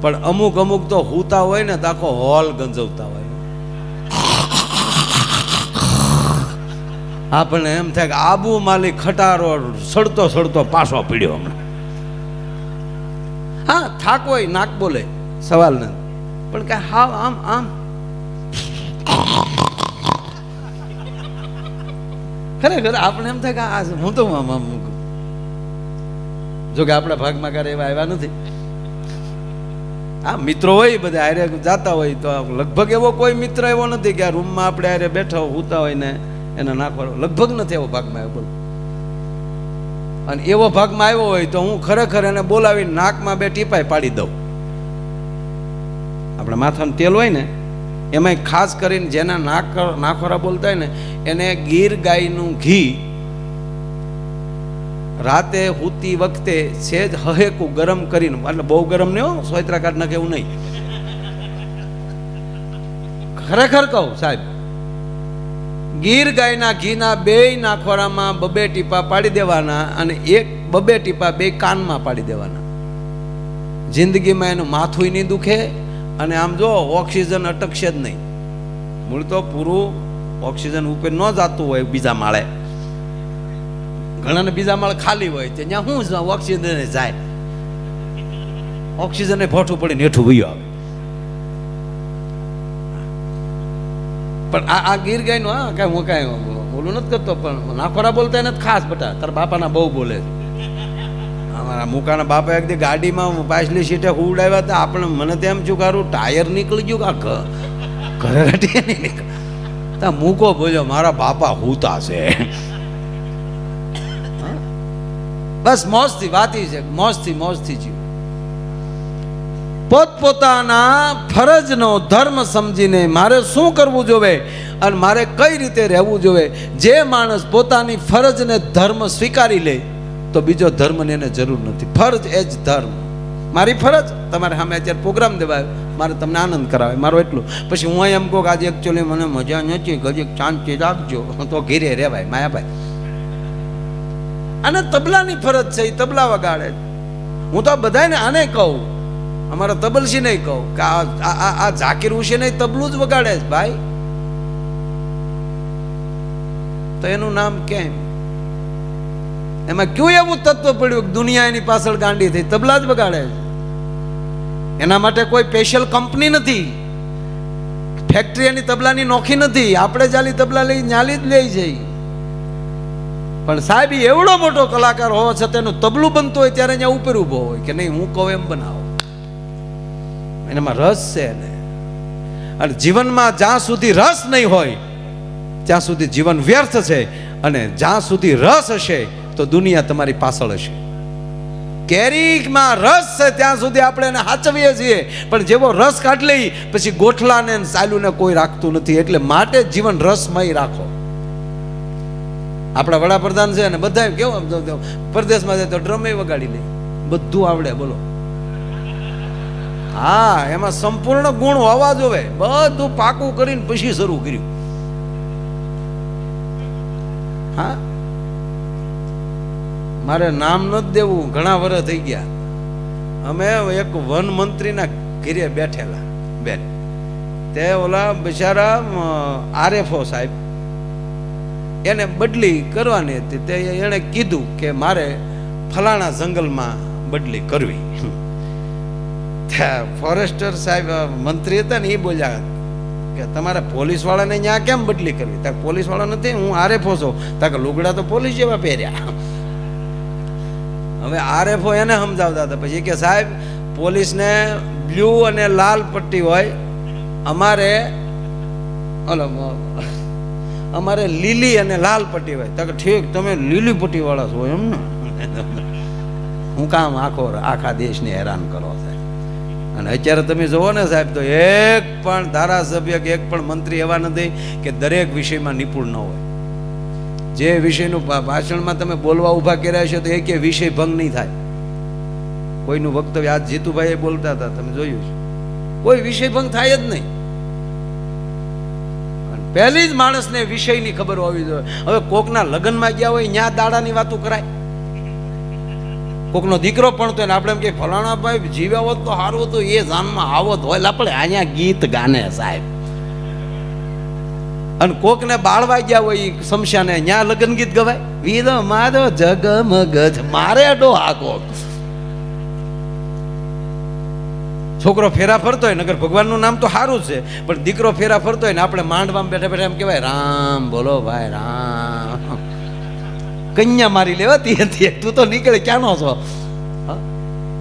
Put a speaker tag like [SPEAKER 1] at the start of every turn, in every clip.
[SPEAKER 1] પણ અમુક અમુક તો હુતા હોય ને તો આખો હોલ ગંજવતા હોય. આપણને એમ થાય કે આબુ માલી ખટારો સડતો સડતો પાછો પીડ્યો હમણાં. હા, થાક હોય, નાક બોલે, સવાલ નથી, પણ કે હાવ આમ આમ ખરેખર આપણે એમ થાય કે આ હું તો આમ આમ. જો કે આપણા ભાગમાં ક્યારે એવા આવ્યા નથી. હા, મિત્રો હોય બધા હારે જાતા હોય તો લગભગ એવો કોઈ મિત્ર એવો નથી કે આ રૂમમાં આપણે હારે બેઠા હોતા હોય ને એને નાખવાનો, લગભગ નથી એવો ભાગમાં આવ્યો. બોલો, અને એવો ભાગમાં આવ્યો હોય તો હું ખરેખર એને બોલાવીને નાકમાં બે ટીપાઈ પાડી દઉં. આપણા માથાનું તેલ હોય ને એમાં ખાસ કરીને જેના નાખોરા બોલતા હોય ને એને ગીર ગાયનું ઘી રાતે હુતી વખતે સેજ હહેકું ગરમ કરીને, એટલે બહુ ગરમ નહીં હો, સોયત્રા કાઢ નાખે એવું નહીં, ખરેખર કહું સાહેબ, ગીર ગાયના ઘીના બે નાખોરામાં બબે ટીપા પાડી દેવાના અને એક બબે ટીપા બે કાનમાં પાડી દેવાના. જિંદગીમાં એનું માથું નહીં દુખે અને આમ જો ઓક્સિજન અટકશે જ નહીં. મૂળ તો પૂરું ઓક્સિજન ઉપર ન જતું હોય બીજા માળે, ઘણાને બીજા માળ ખાલી હોય ત્યાં શું ઓક્સિજન જાય, ઓક્સિજન ભોઠું પડીને હેઠું વયો આવે. પણ આ ગીર ગાય નું હા કઈ હું કઈ બોલું નથી કરતો, પણ નાખોરા બોલતા નથી ખાસ. બટા તારા બાપાના બહુ બોલે છે. અમારા મુકાના બાપા એક દી ગાડીમાં પાછલી સીટે ઉડાવ્યા હતા. આપણે મને તેમ છું કારું ટાયર નીકળી ગયું કા ઘરે ઘટી નહીં નીકળ મૂકો બોલ્યો મારા બાપા હુતા છે. બસ મોજથી વાતી છે, મોજથી જીવ. પોતપોતાના ફરજનો ધર્મ સમજીને મારે શું કરવું જોવે અને મારે કઈ રીતે રહેવું જોવે. જે માણસ પોતાની ફરજને ધર્મ સ્વીકારી લે તો બીજો ધર્મને એને જરૂર નથી. ફરજ એ જ ધર્મ. મારી ફરજ તમારે સામે અત્યારે પ્રોગ્રામ દેવાયો, મારે તમને આનંદ કરાવે, મારો એટલું. પછી હું એમ કહું કે આજે એકચ્યુઅલી મને મજા નથી, ગજેક શાંતિ રાખજો, તો ઘેરે રહેવાય માયાભાઈ. અને તબલાની ફરજ છે, એ તબલા વગાડે. હું તો બધાને આને કહું, અમારા તબલસી નહીં કહું કે આ ઝાકીર હુસેન તબલું જ વગાડે છે ભાઈ, તો એનું નામ કેમ? એમાં કયું એવું તત્વ પડ્યું કે દુનિયા એની પાછળ ગાંડી થઈ? તબલા જ વગાડે છે. એના માટે કોઈ સ્પેશિયલ કંપની નથી, ફેક્ટરી એની તબલાની નોખી નથી. આપણે જાલી તબલા લઈ ન્યાલી જ લઈ જઈ. પણ સાહેબ એવડો મોટો કલાકાર હોવા છતાં એનું તબલું બનતું હોય ત્યારે અહીંયા ઉપર ઉભો હોય કે નહીં હું કહું એમ બનાવો. એનામાં રસ છે ને. અને જીવનમાં જ્યાં સુધી રસ નહીં હોય ત્યાં સુધી જીવન વ્યર્થ છે, અને જ્યાં સુધી રસ હશે તો દુનિયા તમારી પાછળ હશે. કેરીમાં રસ છે ત્યાં સુધી આપણે એને સાચવીએ છીએ, પણ જેવો રસ કાઢી લઈ પછી ગોઠલાને સાલુને કોઈ રાખતું નથી. એટલે માટે જીવન રસમય રાખો. આપણા વડાપ્રધાન છે ને બધા કેવું પરદેશમાં જાય તો ડ્રમે વગાડી લે, બધું આવડે. બોલો, હા, એમાં સંપૂર્ણ ગુણ હોવા જોવે. બધું પાકું કરીને પછી શરૂ કર્યું. હા, મારે નામ નથી દેવું, ઘણા વર્ષ થઈ ગયા. અમે એક વન મંત્રીના ઘરે બેઠેલા બેન, તે ઓલા બિચારા આરએફઓ સાહેબ એને બદલી કરવાની હતી. તે એણે કીધું કે મારે ફલાણા જંગલમાં બદલી કરવી. ફોરેસ્ટર સાહેબ મંત્રી હતા ને એ બોલ્યા કે તમારે પોલીસ વાળાને ત્યાં કેમ બદલી કરવી? ત્યાં પોલીસ વાળા નથી, હું આરએફઓ છું. ત્યાં કે લુગડા તો પોલીસ જેવા પહેર્યા. હવે આરએફઓ એને સમજાવતા હતા. પછી કે સાહેબ પોલીસને બ્લુ અને લાલ પટ્ટી હોય, અમારે લીલી અને લાલ પટ્ટી હોય. તો કે ઠીક, તમે લીલી પટ્ટી વાળા છો એમ ને? હું કામ આખા દેશને હેરાન કરો છે. અને અત્યારે તમે જુઓ ને સાહેબ, તો એક પણ ધારાસભ્ય કે એક પણ મંત્રી એવા નથી કે દરેક વિષયમાં નિપુણ ન હોય. જે વિષયનું ભાષણમાં તમે બોલવા ઊભા કર્યા છે તો એક વિષય ભંગ નહીં થાય. કોઈનું વક્તવ્ય આજ જીતુભાઈ બોલતા હતા, તમે જોયું છે, કોઈ વિષય ભંગ થાય જ નહીં. પહેલી જ માણસને વિષયની ખબર હોવી જોઈએ. હવે કોકના લગ્નમાં ગયા હોય ત્યાં દાડાની વાતો કરાય? કોકનો દીકરો ભણતો હોય ને આપણે એમ કે ફલાણા ભાઈ જીવ્યા હોત તો સારું હતું, એ જાનમાં આવત હોય. આપણે અહીંયા ગીત ગાને સાહેબ, અને કોકને બાળવા ગયા હોય શમશાને, ત્યાં લગ્ન ગીત ગવાય. વીરો મારો જગમગજ મારે ડો હાકો. છોકરો ફેરા ફરતો હોય, નગર ભગવાનનું નામ તો સારું છે, પણ દીકરો ફેરા ફરતો હોય ને આપણે માંડવામાં બેઠા બેઠા એમ કહેવાય, રામ બોલો ભાઈ રામ. કન્યા મારી લેવાતી હતી, તું તો નીકળે ક્યાંનો છો?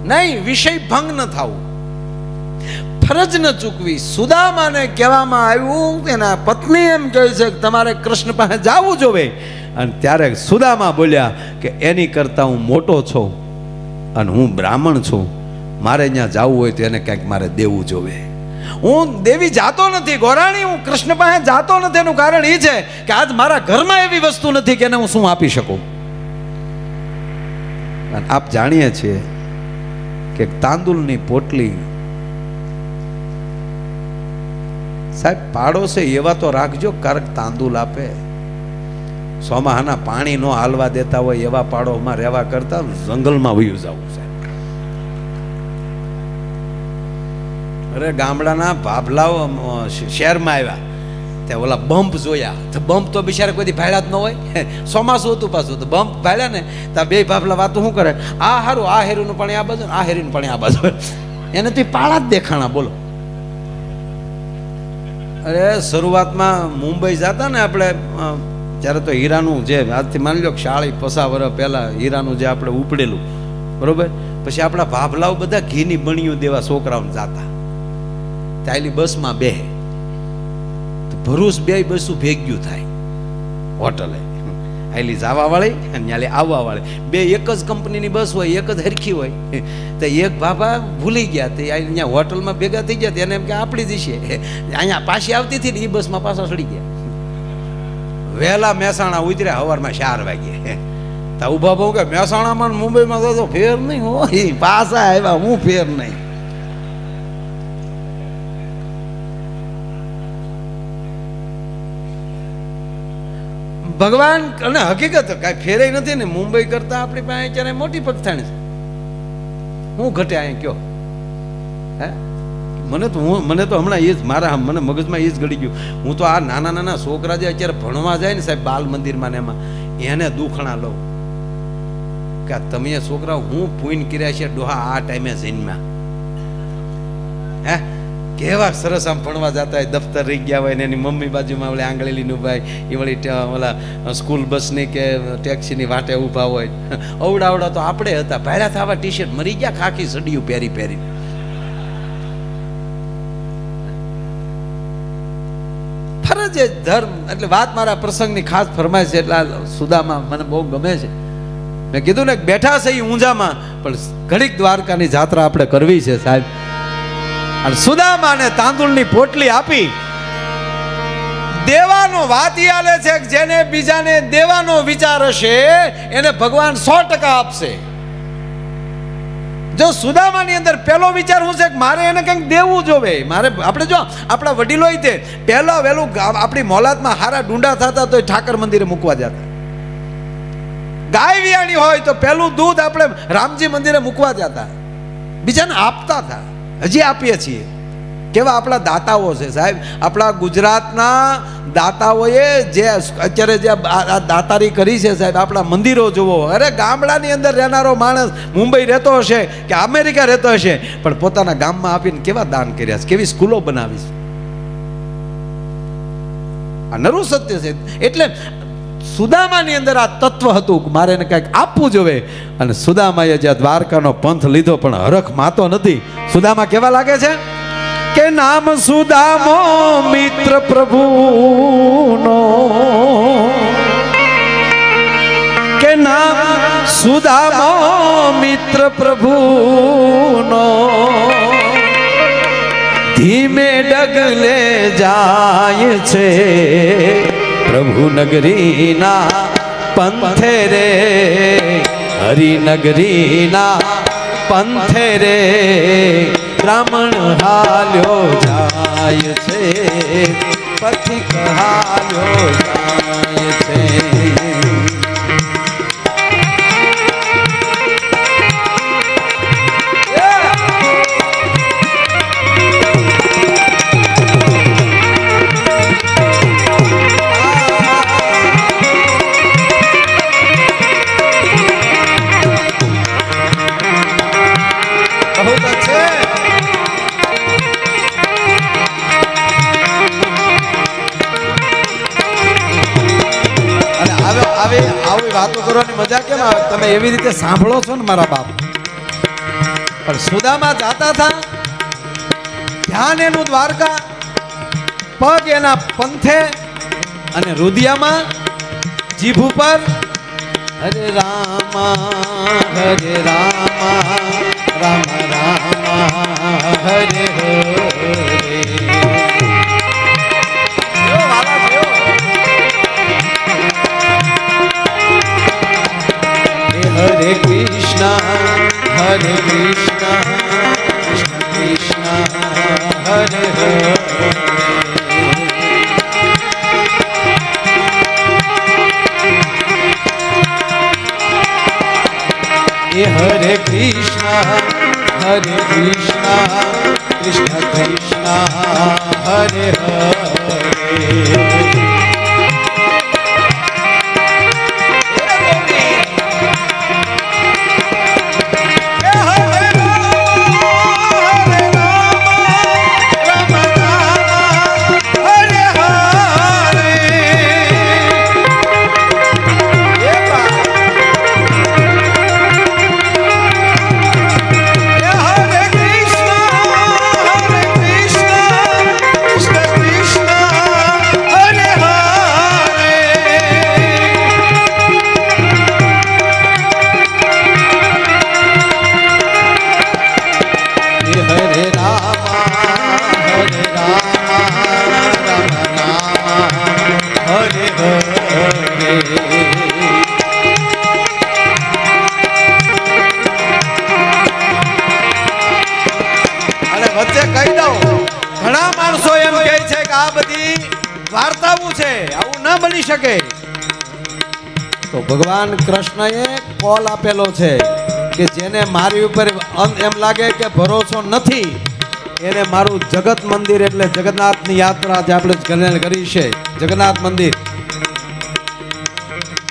[SPEAKER 1] નહીં, વિષય ભંગ ન થવું, ફરજ ન ચૂકવી. સુદામાને કહેવામાં આવ્યું, એના પત્ની એમ કહે છે કે તમારે કૃષ્ણ પાસે જવું જોવે. અને ત્યારે સુદામા બોલ્યા કે એની કરતા હું મોટો છું અને હું બ્રાહ્મણ છું, મારે ત્યાં જવું હોય તો એને કંઈક મારે દેવું જોવે. હું દેવી જાતો નથી ગોરાણી, હું કૃષ્ણ પાસે જાતો નથી. એનું કારણ એ છે કે આજ મારા ઘરમાં એવી વસ્તુ નથી કે એને હું શું આપી શકું. અને આપ જાણીએ છીએ કે તાંદુલની પોટલી, સાહેબ પાડોશે એવા તો રાખજો કારક તાંદુલ આપે. સોમાહાના પાણી નો હાલવા દેતા હોય એવા પાડોમાં રહેવા કરતા જંગલમાં વયું જવું છે. અરે ગામડાના ભાભલાઓ શહેરમાં આવ્યા, ત્યાં ઓલા બમ્પ જોયા. તો બમ્પ તો બિચારા કોઈ ભાડ્યા જ ન હોય. ચોમાસું હતું પાછું, તો બમ્પ ભાડ્યા ને ત્યાં બે ભાભલા વાતો શું કરે, આ હારું આ હેરીનું પાણી આ બાજુ, આ હેરીનું પાણી આ બાજુ. એને તો પાળા જ દેખાણા. બોલો, અરે શરૂઆતમાં મુંબઈ જતા ને આપણે, ત્યારે તો હીરાનું જે આજથી માની લો 40-50 વર્ષ પહેલા હીરાનું જે આપણે ઉપડેલું, બરોબર. પછી આપણા ભાભલાઓ બધા ઘીની બણીઓ દેવા છોકરાઓને જાતા. ચાલી બસમાં બે ભરૂચ બે બસું ભેગ્યું થાય હોટલે, આયલી જવા વાળી અને ન્યાલી આવવા વાળી બે એક જ કંપનીની બસ હોય, એક જ હરખી હોય. તો એક બાબા ભૂલી ગયા, તે અહીંયા હોટલમાં ભેગા થઈ ગયા. એને એમ કે આપણી જ છે, અહીંયા પાછી આવતી હતી ને એ બસમાં પાછા ચડી ગયા. વહેલા મહેસાણા ઉતર્યા સવારમાં 4 વાગે. તો ઉભા બહુ કે મહેસાણામાં મુંબઈમાં તો ફેર નહીં હોય, પાછા આવ્યા, હું ફેર નહીં. ભગવાન અને હકીકત કાંઈ ફેરે નથી ને. મુંબઈ કરતા આપણી પાસે અત્યારે મોટી પગથાણી છે. હું ઘટે અહીંયા કયો? હે મને તો હમણાં એ જ મારા મને મગજમાં એ જ ગળી ગયું. હું તો આ નાના નાના છોકરા જે અત્યારે ભણવા જાય ને સાહેબ બાલ મંદિરમાં ને એમાં, એને દુખણા લઉં કે તમે છોકરા હું પૂન કર્યા છે ડોહા આ ટાઈમે જન્મ્યા. હે કેવા સરસ આમ ભણવા જતા હોય, દફતર રહી ગયા હોય ને એની મમ્મી બાજુમાં ઓલે આંગળીનું ભાઈ એ વળી ઓલા સ્કૂલ બસની કે ટેક્સીની વાટે ઊભા હોય. અવડાવડા તો આપણે હતા, ભાડ્યા થવા ટી-શર્ટ મરી ગયા, ખાખી સડિયું પહેરી પહેરી. ફરજ ધર્મ એટલે વાત મારા પ્રસંગની ખાસ ફરમાય છે. એટલે સુદામા મને બહુ ગમે છે. મેં કીધું ને બેઠા છે એ ઊંઝામાં, પણ ઘડીક દ્વારકાની જાત્રા આપણે કરવી છે સાહેબ. અને સુદામાને તાંદુલની પોટલી આપી દેવાનો વાત આલે છે કે જેને બીજાને દેવાનો વિચાર હશે એને ભગવાન 100% આપશે. જો સુદામાની અંદર પહેલો વિચાર શું છે કે મારે એને કંઈક દેવું જોવે. મારે આપણે જો આપણા વડીલો તે પહેલા વહેલું આપણી મોલાદમાં હારા ડુંડા થતા તો ઠાકર મંદિરે મૂકવા જતા. ગાય વિયાણી હોય તો પહેલું દૂધ આપણે રામજી મંદિરે મૂકવા જતા, બીજાને આપતા હતા. હજી આપીએ છીએ. કેવા આપણા દાતાઓ છે સાહેબ. આપણા ગુજરાતના દાતાઓએ જે અત્યારે જે દાતારી કરી છે સાહેબ, આપણા મંદિરો જુઓ. અરે ગામડાની અંદર રહેનારો માણસ મુંબઈ રહેતો હશે કે અમેરિકા રહેતો હશે, પણ પોતાના ગામમાં આપીને કેવા દાન કર્યા છે, કેવી સ્કૂલો બનાવી છે. આ નરું સત્ય છે. એટલે સુદામાની અંદર આ તત્વ હતું કે મારે એને કંઈક આપવું જોવે. અને સુદામાએ જે દ્વારકાનો પંથ લીધો પણ હરખ માતો નથી. સુદામા કેવા લાગે છે કે નામ સુદામો મિત્ર પ્રભુનો, કે નામ સુદામો મિત્ર પ્રભુનો, ધીમે ડગલે જાય છે પ્રભુ નગરીના પંથે રે, હરિનગરીના પંથે રે, બ્રાહ્મણ હાલ્યો જાય છે, પથિક હાલ્યો જાય છે. વાતો કરવાની મજા કેમ આવે? તમે એવી રીતે સાંભળો છો ને મારા બાપ. પણ સુદામા જાતા હતા, ધ્યાન એનું દ્વારકા, પગ એના પંથે, અને રુદિયામાં જીભ ઉપર હરે રામા રામ રામા હરે હરે. હરે કૃષ્ણ કૃષ્ણ કૃષ્ણ હરે હરે. હરે કૃષ્ણ કૃષ્ણ કૃષ્ણ હરે હરે. વચ્ચે કહી દઉં, ઘણા માણસો એમ કહે છે કે આ બધી વાર્તાઓ છે, આવું ન બની શકે. તો ભગવાન કૃષ્ણએ કોલ આપેલો છે કે જેને મારી ઉપર એમ લાગે કે ભરોસો નથી, એને મારું જગત મંદિર એટલે જગન્નાથની યાત્રા જે આપણે કરી છે, જગન્નાથ મંદિર,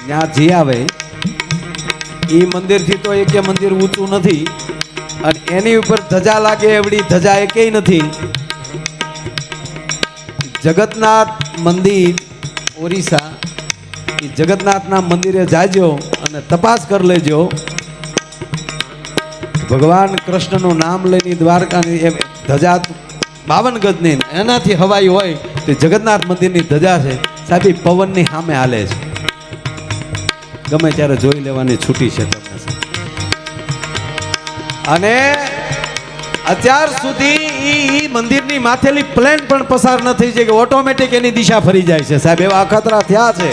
[SPEAKER 1] ત્યાં જી આવે એ મંદિરથી તો એક મંદિર ઊંચું નથી, અને એની ઉપર ધજા લાગે એવડી ધજા એકેય નથી. જગન્નાથ મંદિર ઓરિસ્સા, એ જગન્નાથના મંદિરે જાજો અને તપાસ કરી લેજો. ભગવાન કૃષ્ણનું નામ લઈને દ્વારકાની એ ધજા 52 ગજની એનાથી હવાઈ હોય તો જગન્નાથ મંદિરની ધજા છે સાહેબ, પવનની સામે હાલે છે. ગમે ત્યારે જોઈ લેવાની છૂટી છે તમને. અને અત્યાર સુધી ઈ મંદિરની માથેલી પ્લેન પણ પસાર ન થઈ છે કે ઓટોમેટિક એની દિશા ફરી જાય છે સાહેબ, એવા અખતરા થયા છે.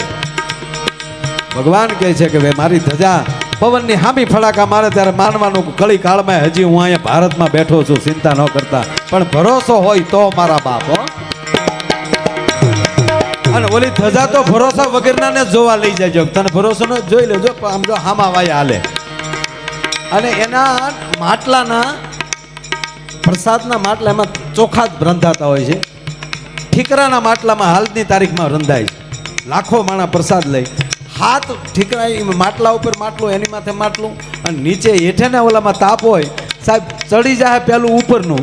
[SPEAKER 1] ભગવાન કહે છે કે ભાઈ મારી ધજા પવનની હામી ફડાકા મારે ત્યારે માનવાનું કળી કાળમાં હજી હું અહીંયા ભારતમાં બેઠો છું, ચિંતા ન કરતા, પણ ભરોસો હોય તો મારા બાપ હો. અને ઓલી ધજા તો ભરોસા વગરનાને જોવા લઈ જાય, તને ભરોસો ન જોઈ લેજો, આમ જો હામા વાય હાલે. અને એના માટલાના પ્રસાદના માટલા એમાં ચોખા જ રંધાતા હોય છે. ઠીકરાના માટલામાં હાલની તારીખમાં રંધાય છે. લાખો માણા પ્રસાદ લઈ, હાથ ઠીકરા માટલા ઉપર માટલું, એની માથે માટલું, અને નીચે હેઠે ને ઓલામાં તાપ હોય સાહેબ, ચડી જાય પેલું ઉપરનું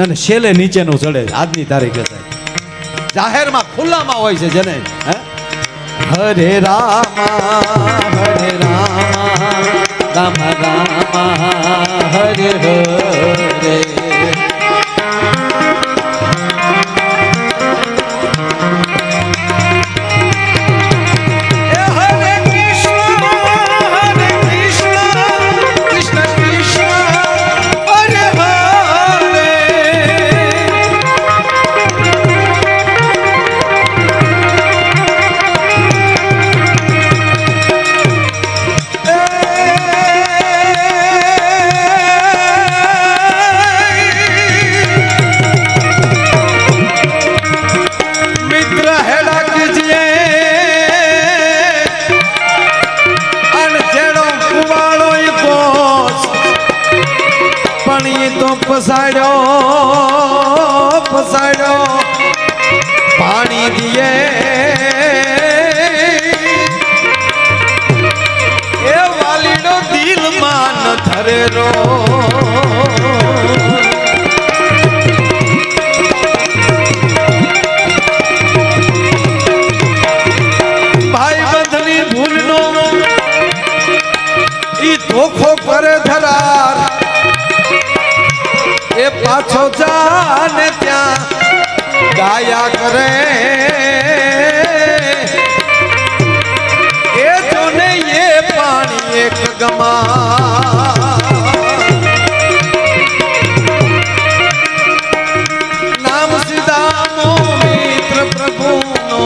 [SPEAKER 1] અને છેલ્લે નીચેનું ચડે આજની તારીખે સાહેબ. જાહેરમાં ખુલ્લામાં હોય છે જેને હરે રામા રામ રામ હરે હરે. જ્યાં ને ત્યાં ગાયા કરે એ જો ને એ પાણી એક ગમા નામ સીધાનો મિત્ર પ્રભુનો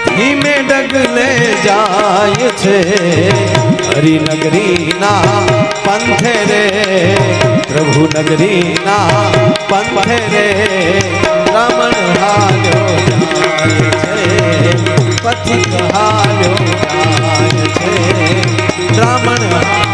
[SPEAKER 1] ધીમે ડગલે જાય છે હરિનગરીના પંથે રે પ્રભુ નગરીના પંથે રે રમણ હાલ્યો જાય છે પથિક હાલ્યો જાય છે રમણ